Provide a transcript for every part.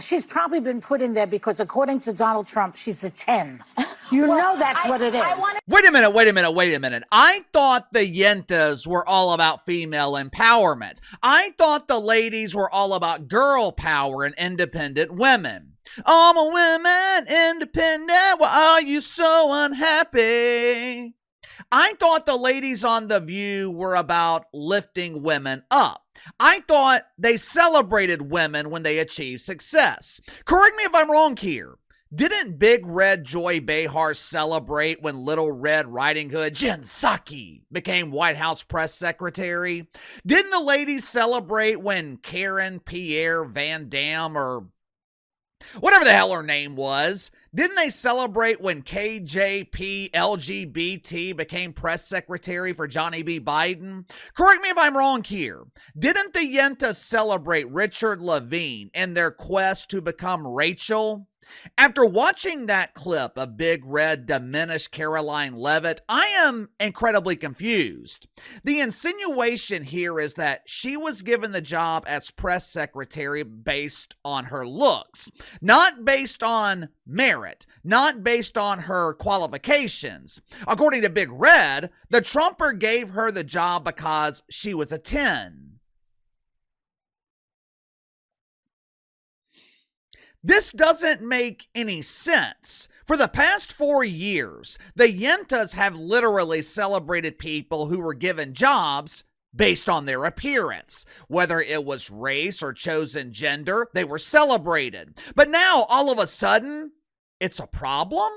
She's probably been put in there because, according to Donald Trump, she's a 10. You know that's what it is. Wait a minute. I thought the Yentas were all about female empowerment. I thought the ladies were all about girl power and independent women. I'm a woman, independent. Why are you so unhappy? I thought the ladies on The View were about lifting women up. I thought they celebrated women when they achieved success. Correct me if I'm wrong here. Didn't Big Red Joy Behar celebrate when Little Red Riding Hood Jen Psaki became White House press secretary? Didn't the ladies celebrate when Karen Pierre Van Dam, or whatever the hell her name was, didn't they celebrate when KJP LGBT became press secretary for Johnny B. Biden? Correct me if I'm wrong here. Didn't the Yentas celebrate Richard Levine in their quest to become Rachel? After watching that clip of Big Red diminish Caroline Leavitt, I am incredibly confused. The insinuation here is that she was given the job as press secretary based on her looks, not based on merit, not based on her qualifications. According to Big Red, the Trumper gave her the job because she was a 10. This doesn't make any sense. For the past 4 years, the Yentas have literally celebrated people who were given jobs based on their appearance. Whether it was race or chosen gender, they were celebrated. But now, all of a sudden, it's a problem?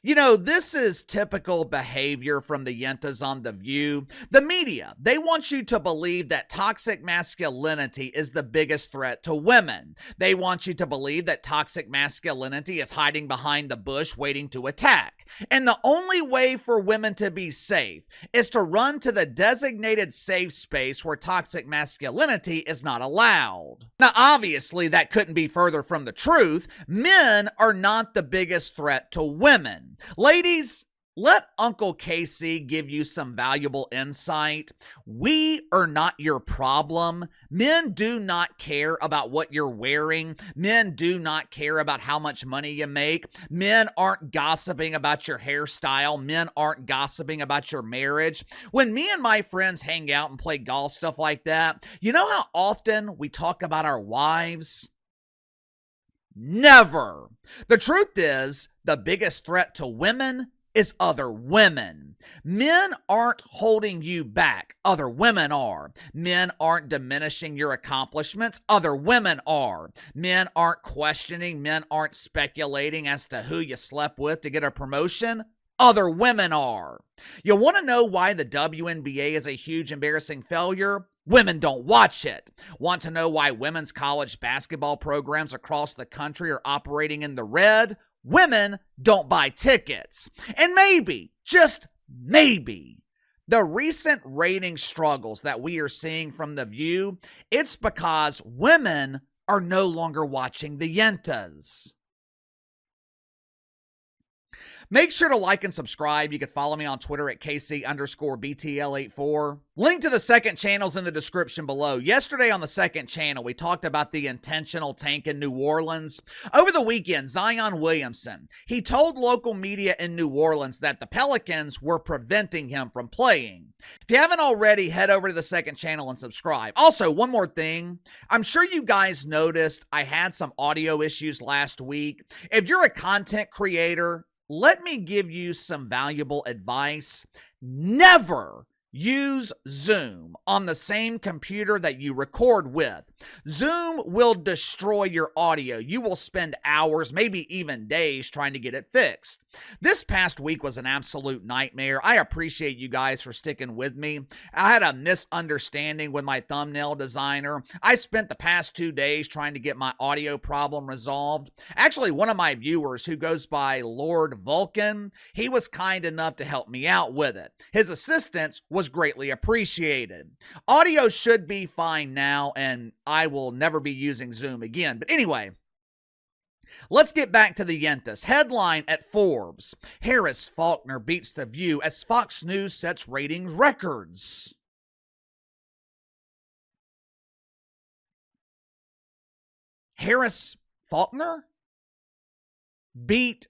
You know, this is typical behavior from the Yentas on The View. The media, they want you to believe that toxic masculinity is the biggest threat to women. They want you to believe that toxic masculinity is hiding behind the bush waiting to attack. And the only way for women to be safe is to run to the designated safe space where toxic masculinity is not allowed. Now, obviously, that couldn't be further from the truth. Men are not the biggest threat to women. Ladies, let Uncle Casey give you some valuable insight. We are not your problem. Men do not care about what you're wearing. Men do not care about how much money you make. Men aren't gossiping about your hairstyle. Men aren't gossiping about your marriage. When me and my friends hang out and play golf, stuff like that, you know how often we talk about our wives? Never. The truth is, the biggest threat to women is other women. Men aren't holding you back. Other women are. Men aren't diminishing your accomplishments. Other women are. Men aren't questioning. Men aren't speculating as to who you slept with to get a promotion. Other women are. You want to know why the WNBA is a huge embarrassing failure? Women don't watch it. Want to know why women's college basketball programs across the country are operating in the red? Women don't buy tickets. And maybe, just maybe, the recent rating struggles that we are seeing from The View, it's because women are no longer watching the Yentas. Make sure to like and subscribe. You can follow me on Twitter at KC_BTL84. Link to the second channel's in the description below. Yesterday on the second channel, we talked about the intentional tank in New Orleans. Over the weekend, Zion Williamson, he told local media in New Orleans that the Pelicans were preventing him from playing. If you haven't already, head over to the second channel and subscribe. Also, one more thing. I'm sure you guys noticed I had some audio issues last week. If you're a content creator, let me give you some valuable advice. Never use Zoom on the same computer that you record with. Zoom will destroy your audio. You will spend hours, maybe even days, trying to get it fixed. This past week was an absolute nightmare. I appreciate you guys for sticking with me. I had a misunderstanding with my thumbnail designer. I spent the past 2 days trying to get my audio problem resolved. Actually, one of my viewers, who goes by Lord Vulcan, he was kind enough to help me out with it. His assistance was greatly appreciated. Audio should be fine now, and I will never be using Zoom again. But anyway, let's get back to the Yentas. Headline at Forbes: Harris Faulkner beats The View as Fox News sets ratings records. Harris Faulkner beat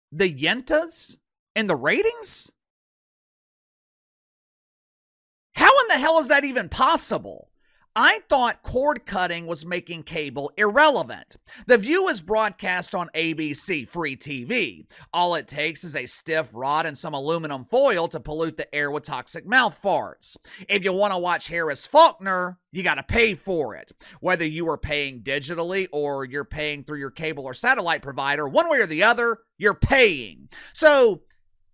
the Yentas in the ratings? How in the hell is that even possible? I thought cord cutting was making cable irrelevant. The View is broadcast on ABC, free TV. All it takes is a stiff rod and some aluminum foil to pollute the air with toxic mouth farts. If you want to watch Harris Faulkner, you got to pay for it. Whether you are paying digitally or you're paying through your cable or satellite provider, one way or the other, you're paying. So,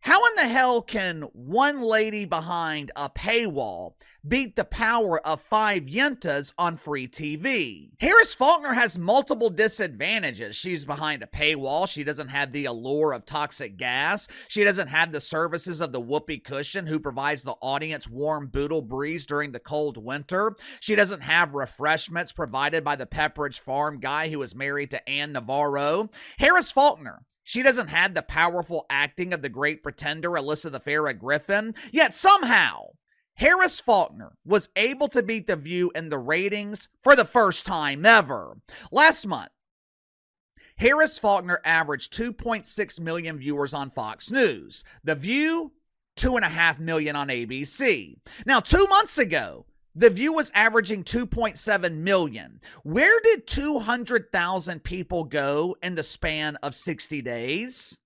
how in the hell can one lady behind a paywall beat the power of 5 Yentas on free TV? Harris Faulkner has multiple disadvantages. She's behind a paywall. She doesn't have the allure of toxic gas. She doesn't have the services of the whoopee cushion who provides the audience warm boodle breeze during the cold winter. She doesn't have refreshments provided by the Pepperidge Farm guy who is married to Ann Navarro. Harris Faulkner, she doesn't have the powerful acting of the great pretender Alyssa the Farrah Griffin, yet somehow Harris Faulkner was able to beat The View in the ratings for the first time ever. Last month, Harris Faulkner averaged 2.6 million viewers on Fox News. The View, 2.5 million on ABC. Now, 2 months ago, The View was averaging 2.7 million. Where did 200,000 people go in the span of 60 days?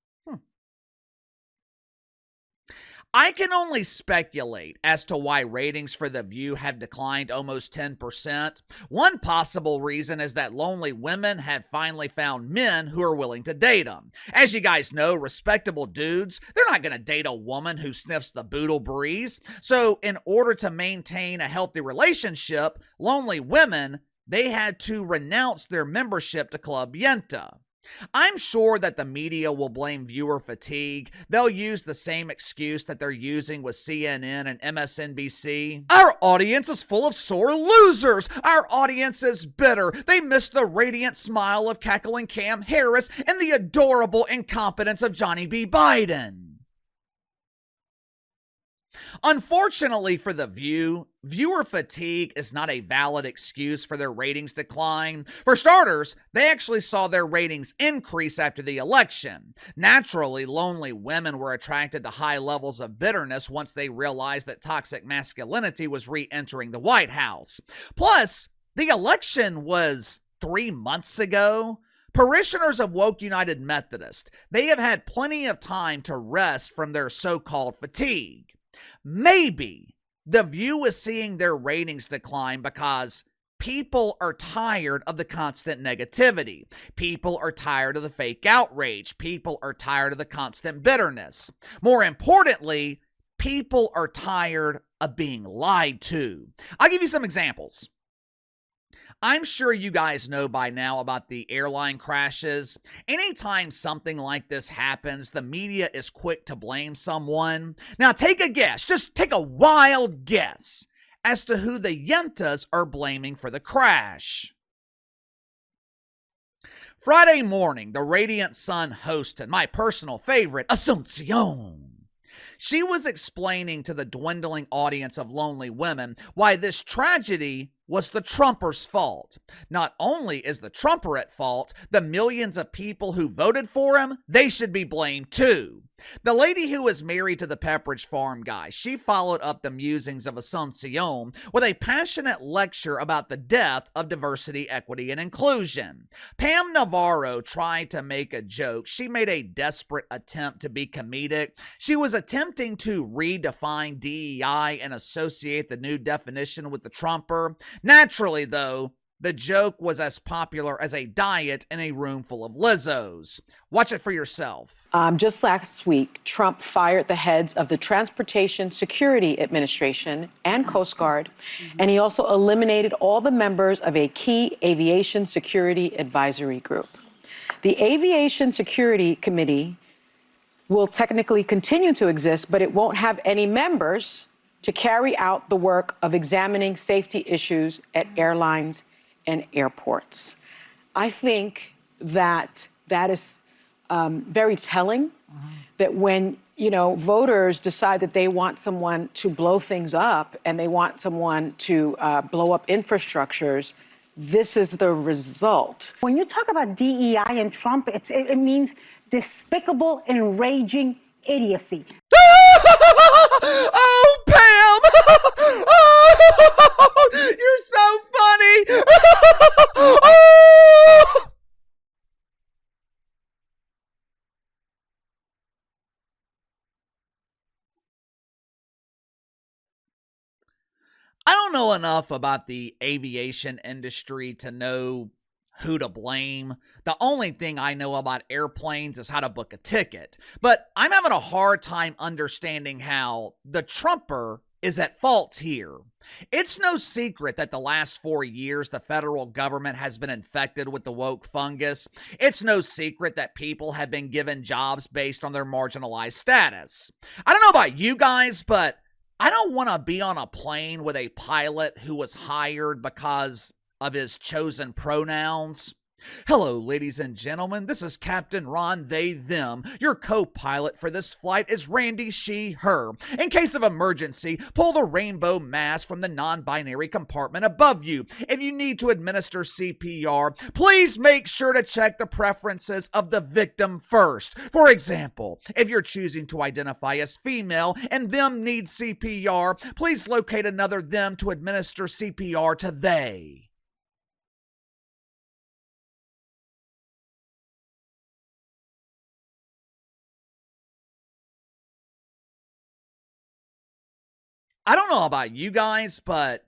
I can only speculate as to why ratings for The View have declined almost 10%. One possible reason is that lonely women have finally found men who are willing to date them. As you guys know, respectable dudes, they're not going to date a woman who sniffs the boodle breeze. So in order to maintain a healthy relationship, lonely women, they had to renounce their membership to Club Yenta. I'm sure that the media will blame viewer fatigue. They'll use the same excuse that they're using with CNN and MSNBC. Our audience is full of sore losers. Our audience is bitter. They miss the radiant smile of cackling Cam Harris and the adorable incompetence of Johnny B. Biden. Unfortunately for The View, viewer fatigue is not a valid excuse for their ratings decline. For starters, they actually saw their ratings increase after the election. Naturally, lonely women were attracted to high levels of bitterness once they realized that toxic masculinity was re-entering the White House. Plus, the election was 3 months ago. Parishioners of Woke United Methodist, they have had plenty of time to rest from their so-called fatigue. Maybe The View is seeing their ratings decline because people are tired of the constant negativity. People are tired of the fake outrage. People are tired of the constant bitterness. More importantly, people are tired of being lied to. I'll give you some examples. I'm sure you guys know by now about the airline crashes. Anytime something like this happens, the media is quick to blame someone. Now take a guess, just take a wild guess as to who the Yentas are blaming for the crash. Friday morning, the radiant Sunny Hostin, my personal favorite, Asuncion. She was explaining to the dwindling audience of lonely women why this tragedy was the Trumper's fault. Not only is the Trumper at fault, the millions of people who voted for him, they should be blamed too. The lady who is married to the Pepperidge Farm guy, she followed up the musings of Asuncion with a passionate lecture about the death of diversity, equity, and inclusion. Pam Navarro tried to make a joke. She made a desperate attempt to be comedic. She was attempting to redefine DEI and associate the new definition with the Trumper. Naturally, though, the joke was as popular as a diet in a room full of Lizzos. Watch it for yourself. Just last week, Trump fired the heads of the Transportation Security Administration and Coast Guard, and he also eliminated all the members of a key aviation security advisory group. The Aviation Security Committee will technically continue to exist, but it won't have any members to carry out the work of examining safety issues at airlines and airports. I think that that is very telling, that when, voters decide that they want someone to blow things up and they want someone to blow up infrastructures, This is the result. When you talk about DEI and Trump, it means despicable, enraging idiocy. Oh, Pam! Oh, you're so funny! Oh! I don't know enough about the aviation industry to know who to blame. The only thing I know about airplanes is how to book a ticket. But I'm having a hard time understanding how the Trumper is at fault here. It's no secret that the last 4 years the federal government has been infected with the woke fungus. It's no secret that people have been given jobs based on their marginalized status. I don't know about you guys, but I don't want to be on a plane with a pilot who was hired because of his chosen pronouns. Hello, ladies and gentlemen. This is Captain Ron, they, them. Your co-pilot for this flight is Randy, she, her. In case of emergency, pull the rainbow mask from the non-binary compartment above you. If you need to administer CPR, please make sure to check the preferences of the victim first. For example, if you're choosing to identify as female and them needs CPR, please locate another them to administer CPR to they. I don't know about you guys, but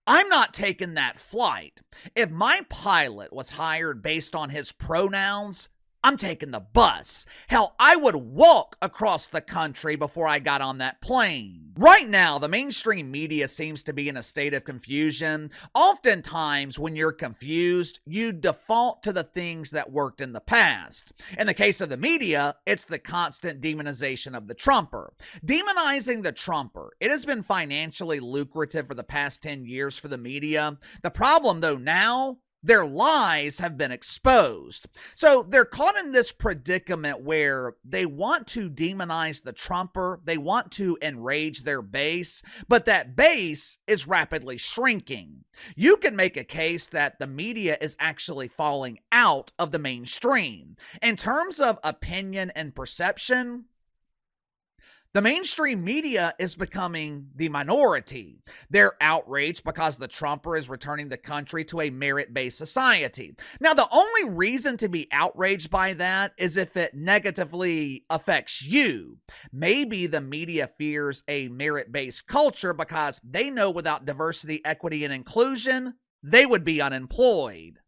I'm not taking that flight. If my pilot was hired based on his pronouns, I'm taking the bus. Hell, I would walk across the country before I got on that plane. Right now, the mainstream media seems to be in a state of confusion. Oftentimes, when you're confused, you default to the things that worked in the past. In the case of the media, it's the constant demonization of the Trumper. Demonizing the Trumper, it has been financially lucrative for the past 10 years for the media. The problem, though, now, their lies have been exposed. So they're caught in this predicament where they want to demonize the Trumper, they want to enrage their base, but that base is rapidly shrinking. You can make a case that the media is actually falling out of the mainstream. In terms of opinion and perception, the mainstream media is becoming the minority. They're outraged because the Trumper is returning the country to a merit-based society. Now, the only reason to be outraged by that is if it negatively affects you. Maybe the media fears a merit-based culture because they know without diversity, equity, and inclusion, they would be unemployed.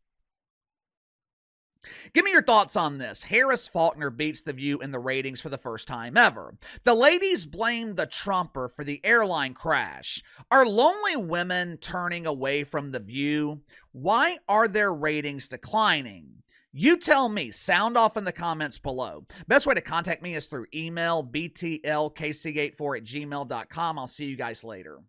Give me your thoughts on this. Harris Faulkner beats The View in the ratings for the first time ever. The ladies blame the Trumper for the airline crash. Are lonely women turning away from The View? Why are their ratings declining? You tell me. Sound off in the comments below. Best way to contact me is through email, btlkc84@gmail.com. I'll see you guys later.